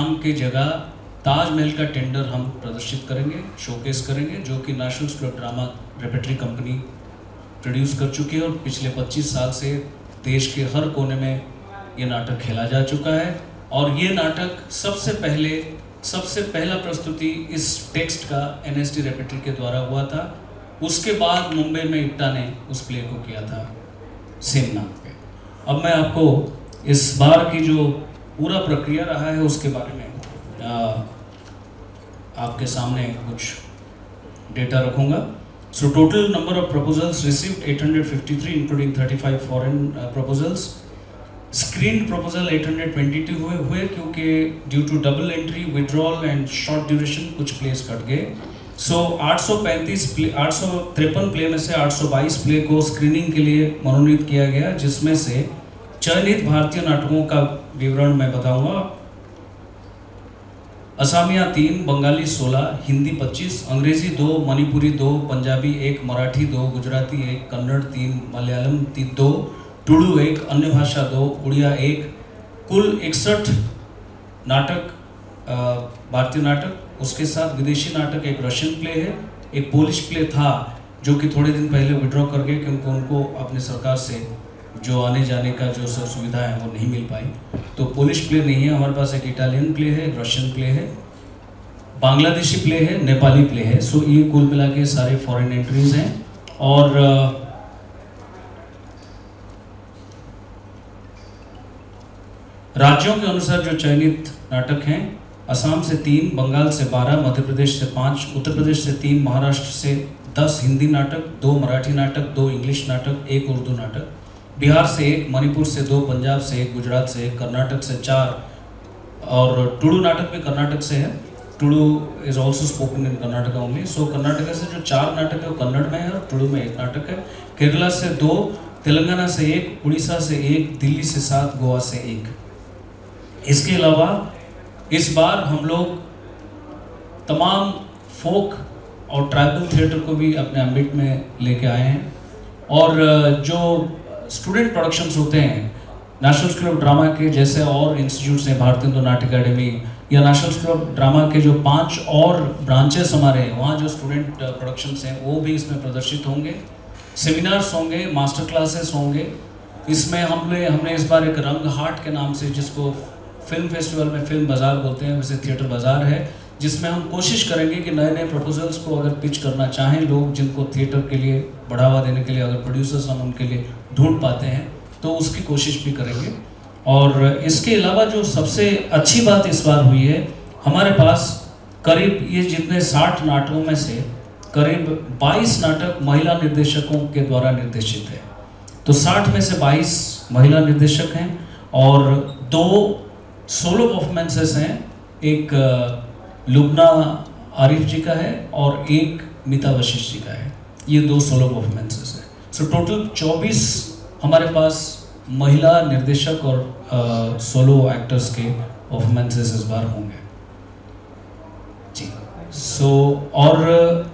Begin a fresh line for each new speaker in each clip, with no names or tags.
नाम की जगह ताजमहल का टेंडर हम प्रदर्शित करेंगे, शोकेस करेंगे, जो कि national school of drama repertory company produce कर चुकी है और पिछले 25 साल से देश के हर कोने में ये नाटक खेला जा चुका है। और ये नाटक सबसे पहला प्रस्तुति इस टेक्स्ट का एनएसडी रेपेटरी के द्वारा हुआ था। उसके बाद मुंबई में इप्टा ने उस प्ले को किया था सेम नाम पे। अब मैं आपको इस बार की जो पूरा प्रक्रिया रहा है उसके बारे में आपके सामने कुछ डेटा रखूंगा। So total number of proposals received 853 including 35 foreign proposals. Screen proposal 822 हुए क्योंकि due to double entry, withdrawal and short duration कुछ प्लेस कट गए। सो 853 प्ले में से 822 प्ले को स्क्रीनिंग के लिए मनोनीत किया गया, जिसमें से चयनित भारतीय नाटकों का विवरण मैं बताऊंगा। असमिया 3, बंगाली 16, हिंदी 25, अंग्रेजी 2, मणिपुरी 2, पंजाबी 1, मराठी 2, गुजराती 1, कन्नड़ 3, मलयालम 2, तुलु 1, अन्य भाषा 2, उड़िया 1, कुल 61 नाटक भारतीय नाटक। उसके साथ विदेशी नाटक एक रशियन प्ले है, एक पोलिश प्ले था जो कि थोड़े दिन पहले विड्रॉ कर गए क्योंकि उनको अपनी सरकार से जो आने जाने का जो सब सुविधा है वो नहीं मिल पाई। तो पोलिश प्ले नहीं है हमारे पास, एक इटालियन प्ले है, एक रशियन प्ले है, बांग्लादेशी प्ले है, नेपाली प्ले है। सो ये कुल मिला के सारे फॉरेन एंट्रीज हैं। और राज्यों के अनुसार जो चयनित नाटक हैं, असम से 3, बंगाल से 12, मध्य प्रदेश से 5, उत्तर प्रदेश से 3, महाराष्ट्र से 10 हिंदी नाटक, 2 मराठी नाटक, 2 इंग्लिश नाटक, 1 उर्दू नाटक, बिहार से 1, मणिपुर से 2, पंजाब से 1, गुजरात से 1, कर्नाटक से 4, और तुलु नाटक भी कर्नाटक से है। Tulu is also spoken in Karnataka only. So Karnataka से जो 4 नाटक है वो कन्नड़ में है और तुलु में 1 नाटक है। केरला से 2, तेलंगाना से 1, उड़ीसा से 1, दिल्ली से 7, गोवा से 1। इसके अलावा इस बार हम लोग तमाम फोक और ट्राइबल थिएटर को भी अपने एम्बिट में लेके आए हैं। और जो स्टूडेंट प्रोडक्शंस होते हैं नेशनल स्कूल ऑफ ड्रामा के जैसे और इंस्टीट्यूट्स हैं, भारतीय नाट्य अकेडमी या नेशनल स्कूल ऑफ ड्रामा के जो 5 और ब्रांचेस हमारे हैं, वहाँ जो स्टूडेंट प्रोडक्शंस हैं वो भी इसमें प्रदर्शित होंगे। सेमिनार्स होंगे, मास्टर क्लासेस होंगे। इसमें हमने इस बार एक रंग हाट के नाम से, जिसको फिल्म फेस्टिवल में फिल्म बाज़ार बोलते हैं, वैसे थिएटर बाज़ार है, जिसमें हम कोशिश करेंगे कि नए नए प्रपोजल्स को अगर पिच करना चाहें लोग, जिनको थिएटर के लिए बढ़ावा देने के लिए अगर प्रोड्यूसर्स हम उनके लिए ढूंढ पाते हैं तो उसकी कोशिश भी करेंगे। और इसके अलावा जो सबसे अच्छी बात इस बार हुई है, हमारे पास करीब ये जितने 60 नाटकों में से करीब 22 नाटक महिला निर्देशकों के द्वारा निर्देशित है। तो 60 में से 22 महिला निर्देशक हैं और 2 सोलो परफॉर्मेंसेस हैं, एक लुबना आरिफ जी का है और एक मीता वशिष्ठ जी का है। ये 2 सोलो परफॉर्मेंसेस हैं। सो टोटल 24 हमारे पास महिला निर्देशक और सोलो एक्टर्स के परफॉर्मेंसेस इस बार होंगे जी। सो और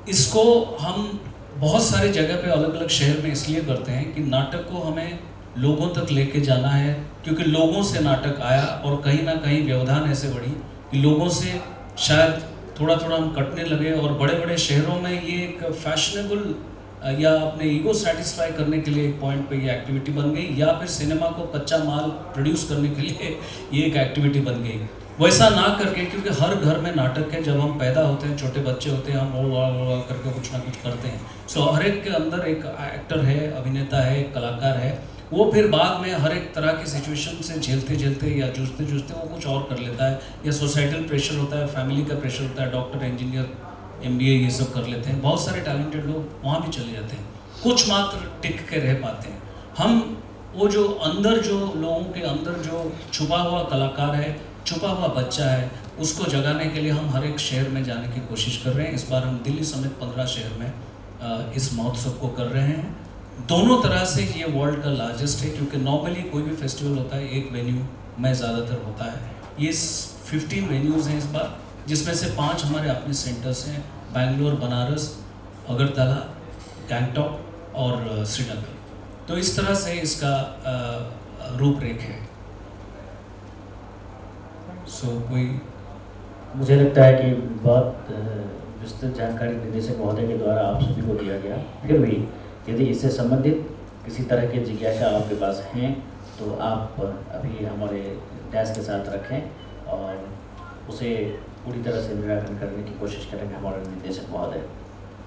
इसको हम बहुत सारे जगह पे अलग अलग शहर में इसलिए करते हैं कि नाटक को हमें लोगों तक लेके जाना है, क्योंकि लोगों से नाटक आया और कहीं ना कहीं व्यवधान ऐसे बढ़ी कि लोगों से शायद थोड़ा थोड़ा हम कटने लगे। और बड़े बड़े शहरों में ये एक फैशनेबल या अपने ईगो सेटिस्फाई करने के लिए एक पॉइंट पे ये एक्टिविटी बन गई, या फिर सिनेमा को कच्चा माल प्रोड्यूस करने के लिए ये एक एक्टिविटी बन गई। वैसा ना करके, क्योंकि हर घर में नाटक है। जब हम पैदा होते हैं, छोटे बच्चे होते हैं, हम ओढ़ करके कुछ ना कुछ करते हैं। सो हर एक के अंदर एक एक्टर है, अभिनेता है, एक कलाकार है। वो फिर बाद में हर एक तरह की सिचुएशन से झेलते झेलते या जूझते जूझते वो कुछ और कर लेता है, या सोसाइटल प्रेशर होता है, फैमिली का प्रेशर होता है, डॉक्टर, इंजीनियर, MBA ये सब कर लेते हैं। बहुत सारे टैलेंटेड लोग वहाँ भी चले जाते हैं, कुछ मात्र टिक के रह पाते हैं। हम वो जो अंदर, जो लोगों के अंदर जो छुपा हुआ कलाकार है, छुपा हुआ बच्चा है, उसको जगाने के लिए हम हर एक शहर में जाने की कोशिश कर रहे हैं। इस बार हम दिल्ली समेत 15 शहर में इस महोत्सव को कर रहे हैं। दोनों तरह से ये वर्ल्ड का लार्जेस्ट है, क्योंकि नॉर्मली कोई भी फेस्टिवल होता है एक वेन्यू में ज़्यादातर होता है। ये 15 वेन्यूज़ हैं इस बार, जिसमें से 5 हमारे अपने सेंटर्स हैं, बेंगलोर, बनारस, अगरतला, गैंगटॉक और श्रीनगर। तो इस तरह से इसका रूपरेख है। सो कोई
मुझे लगता है कि बहुत विस्तृत जानकारी निदेशक महोदय के द्वारा आप सभी को दिया गया। फिर भी यदि इससे संबंधित किसी तरह की जिज्ञासा आपके पास हैं तो आप अभी हमारे डैश के साथ रखें और उसे पूरी तरह से निराकरण करने की कोशिश करेंगे हमारे निदेशक महोदय।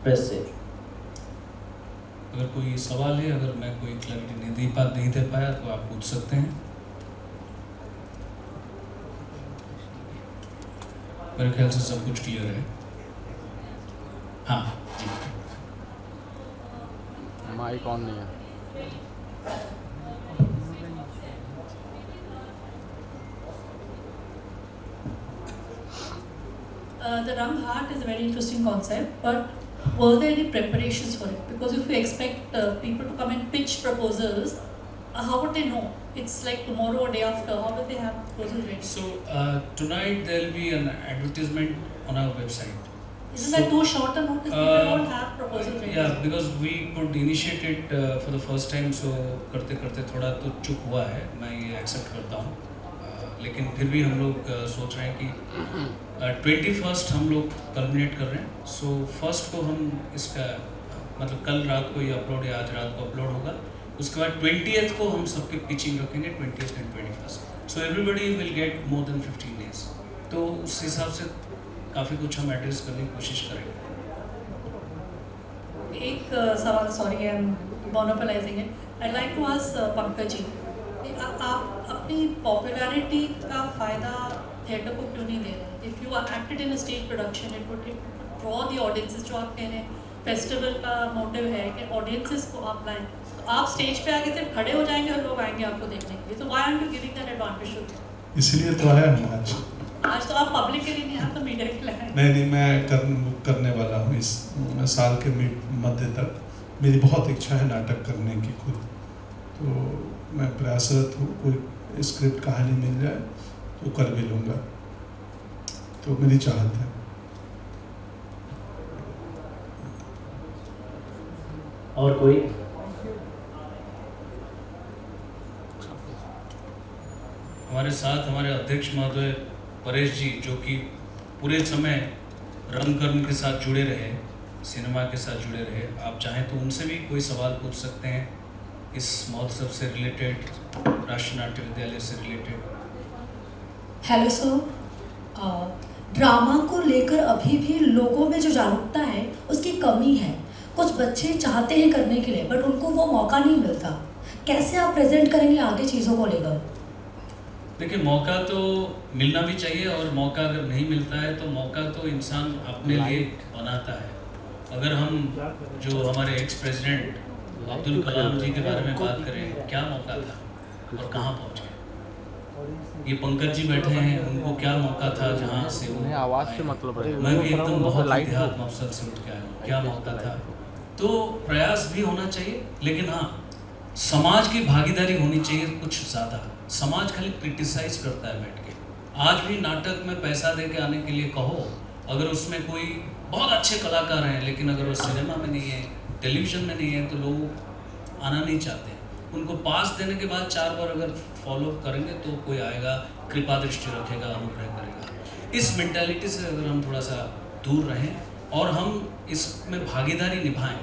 प्रेस से
अगर कोई सवाल है, अगर मैं कोई क्लैरिटी नहीं दे पाया तो आप पूछ सकते हैं। मेरे ख्याल से सब कुछ क्लियर है। हाँ जी,
माइक ऑन नहीं है।
The Rang Heart is a very interesting concept, but were there any preparations for it? Because if you expect people to come and pitch proposals, how would they know? It's like tomorrow or day after. How will they have proposals ready?
so tonight there will be an advertisement on our website.
Isn't that too short a notice? People don't have proposals ready.
Yeah, because we could initiate it for the first time, so करते करते थोड़ा तो चुप हुआ है, मैं ये accept करता हूँ। लेकिन फिर भी हम लोग सोच रहे हैं कि 21st हम लोग कल्मिनेट कर रहे हैं। सो फर्स्ट को हम इसका मतलब कल रात को ये अपलोड या आज रात को अपलोड होगा। उसके बाद 20th को हम सबकी पिचिंग रखेंगे, 20th and 21st। So everybody will get more than 15 days। तो उस हिसाब से काफ़ी कुछ हम एड्रेस करने की कोशिश करेंगे।
एक सवाल, sorry I am monopolising it, I like to ask Pankaj ji, आप अपनी पॉपुलैरिटी का फ़ायदा थिएटर को क्यों नहीं दे रहे? If you are acted in stage production it would draw the audiences. जो आप कह रहे हैं फेस्टिवल का मोटिव है कि ऑडियंसेस को आप लाएं, तो आप स्टेज पे आके सिर्फ खड़े हो जाएंगे और लोग आएंगे आपको देखने के लिए। तो why are you giving that advantage to them?
इसलिए तो आया हूँ आज।
आज तो आप पब्लिक के लिए नहीं, आप तो मीडिया के लिए आए।
नहीं, मैं करने वाला हूँ इस साल के मध्य तक। मेरी बहुत इच्छा है नाटक करने की खुद, तो मैं प्रयासरत हूँ। कोई स्क्रिप्ट कहानी मिल जाए तो कर भी लूँगा, तो मेरी चाहत है।
और कोई?
हमारे साथ हमारे अध्यक्ष महोदय परेश जी, जो कि पूरे समय रंगकर्म के साथ जुड़े रहे, सिनेमा के साथ जुड़े रहे, आप चाहें तो उनसे भी कोई सवाल पूछ सकते हैं इस महोत्सव से रिलेटेड, राष्ट्रीय नाट्य विद्यालय से रिलेटेड।
हेलो सर, ड्रामा को लेकर अभी भी लोगों में जो जागरूकता है उसकी कमी है। कुछ बच्चे चाहते हैं करने के लिए बट उनको वो मौका नहीं मिलता। कैसे आप प्रेजेंट करेंगे आगे चीज़ों को लेकर?
देखिए, मौका तो मिलना भी चाहिए, और मौका अगर नहीं मिलता है तो मौका तो इंसान अपने लिए बनाता है। अगर हम जो हमारे एक्स प्रेसिडेंट अब्दुल कलाम जी के बारे में बात करें, क्या मौका था और कहाँ पहुँच गए। ये पंकज जी बैठे हैं, उनको क्या मौका था जहाँ से वो
आवाज़ से मतलब है।
मैं भी एकदम बहुत इतिहास मफसल से उठ के आया हूँ, क्या मौका था। तो प्रयास भी होना चाहिए, लेकिन हाँ, समाज की भागीदारी होनी चाहिए कुछ ज़्यादा। समाज खाली क्रिटिसाइज करता है बैठ के। आज भी नाटक में पैसा दे के आने के लिए कहो, अगर उसमें कोई बहुत अच्छे कलाकार हैं लेकिन अगर वो सिनेमा में नहीं है, टेलीविज़न में नहीं है, तो लोग आना नहीं चाहते। उनको पास देने के बाद 4 बार अगर फॉलो करेंगे तो कोई आएगा, कृपा दृष्टि रखेगा, अनुग्रह करेगा। इस मेंटालिटी से अगर हम थोड़ा सा दूर रहें और हम इसमें भागीदारी निभाएं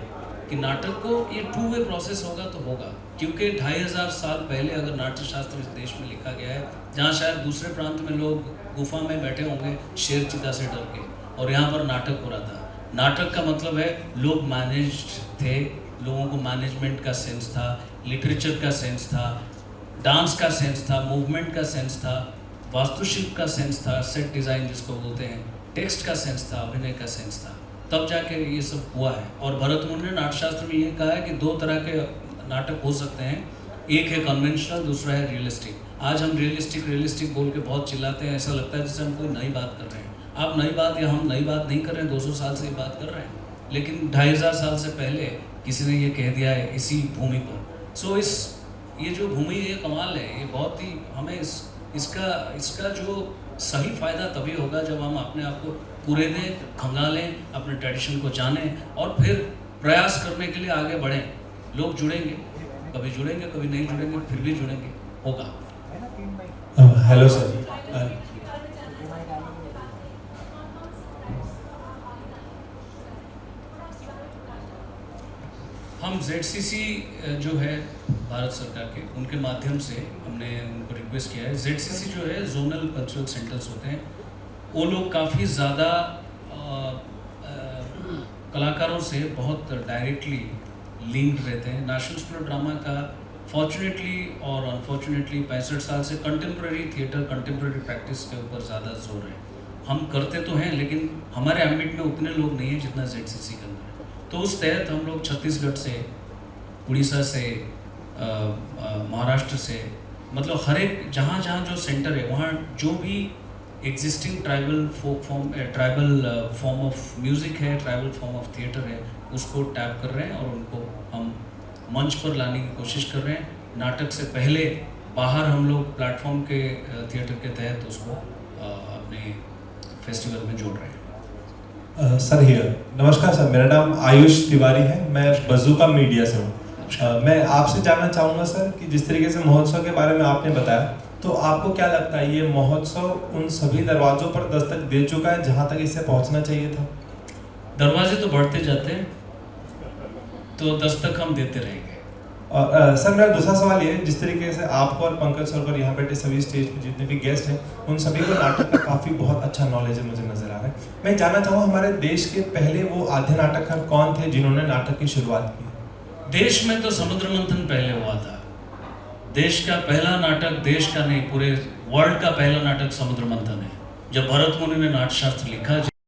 कि नाटक को ये 2 वे प्रोसेस होगा तो होगा। क्योंकि 2500 साल पहले अगर नाट्यशास्त्र इस देश में लिखा गया है, जहाँ शायद दूसरे प्रांत में लोग गुफा में बैठे होंगे शेर चीता से डर के, और यहाँ पर नाटक हो रहा था। नाटक का मतलब है लोग मैनेज्ड थे, लोगों को मैनेजमेंट का सेंस था, लिटरेचर का सेंस था, डांस का सेंस था, मूवमेंट का सेंस था, वास्तुशिल्प का सेंस था, सेट डिज़ाइन जिसको बोलते हैं, टेक्स्ट का सेंस था, अभिनय का सेंस था। तब जाके ये सब हुआ है। और भरत मुनि ने नाट्यशास्त्र में ये कहा है कि 2 तरह के नाटक हो सकते हैं, एक है कन्वेंशनल, दूसरा है रियलिस्टिक। आज हम रियलिस्टिक बोल के बहुत चिल्लाते हैं, ऐसा लगता है जैसे हम कोई नई बात कर रहे हैं। आप नई बात या हम नई बात नहीं कर रहे हैं, 200 साल से ये बात कर रहे हैं, लेकिन 2500 साल से पहले किसी ने ये कह दिया है इसी भूमि पर। सो ये जो भूमि है, ये कमाल है, ये बहुत ही हमें इसका जो सही फ़ायदा तभी होगा जब हम अपने आप को पूरे दें, खंगालें, अपने ट्रेडिशन को जानें और फिर प्रयास करने के लिए आगे बढ़ें। लोग जुड़ेंगे, कभी जुड़ेंगे, कभी नहीं जुड़ेंगे, फिर भी जुड़ेंगे, होगा।
हेलो सर,
हम ZCC जो है भारत सरकार के, उनके माध्यम से हमने उनको रिक्वेस्ट किया है। ZCC जो है जोनल कल्चरल सेंटर्स होते हैं, वो लोग काफ़ी ज़्यादा कलाकारों से बहुत डायरेक्टली लिंक्ड रहते हैं। नेशनल स्कूल ऑफ ड्रामा का फॉर्चुनेटली और अनफॉर्चुनेटली 65 साल से कंटेम्प्रेरी थिएटर, कंटेम्प्रेरी प्रैक्टिस के ऊपर ज़्यादा जोर है। हम करते तो हैं लेकिन हमारे एम्बिट में उतने लोग नहीं हैं जितना ZCC के अंदर है। तो उस तहत हम लोग छत्तीसगढ़ से, उड़ीसा से, महाराष्ट्र से, मतलब हर एक जहाँ जहाँ जो सेंटर है वहाँ जो भी existing tribal form of music है, ट्राइबल फॉर्म ऑफ थिएटर है, उसको टैप कर रहे हैं और उनको हम मंच पर लाने की कोशिश कर रहे हैं। नाटक से पहले बाहर हम लोग प्लेटफॉर्म के थिएटर के तहत उसको अपने फेस्टिवल में जोड़ रहे हैं।
सर हियर नमस्कार सर, मेरा नाम आयुष तिवारी है, मैं बजूका मीडिया से हूँ। मैं आपसे जानना चाहूँगा सर कि जिस तरीके से महोत्सव के बारे में आपने बताया, तो आपको क्या लगता है ये महोत्सव उन सभी दरवाज़ों पर दस्तक दे चुका है जहाँ तक इसे पहुँचना चाहिए था?
दरवाजे तो बढ़ते जाते हैं, तो दस्तक हम देते रहेंगे।
और सर मेरा दूसरा सवाल ये है, जिस तरीके से आपको और पंकज सर और यहाँ बैठे सभी स्टेज पे जितने भी गेस्ट हैं, उन सभी को नाटक का काफ़ी बहुत अच्छा नॉलेज है, मुझे नज़र आ रहा है। मैं जानना चाहूँगा हमारे देश के पहले वो आद्य नाटककार कौन थे जिन्होंने नाटक की शुरुआत की?
देश में तो समुद्र मंथन पहले हुआ था। देश का पहला नाटक, देश का नहीं पूरे वर्ल्ड का पहला नाटक समुद्र मंथन है। जब भरत मुनि ने नाट्यशास्त्र लिखा,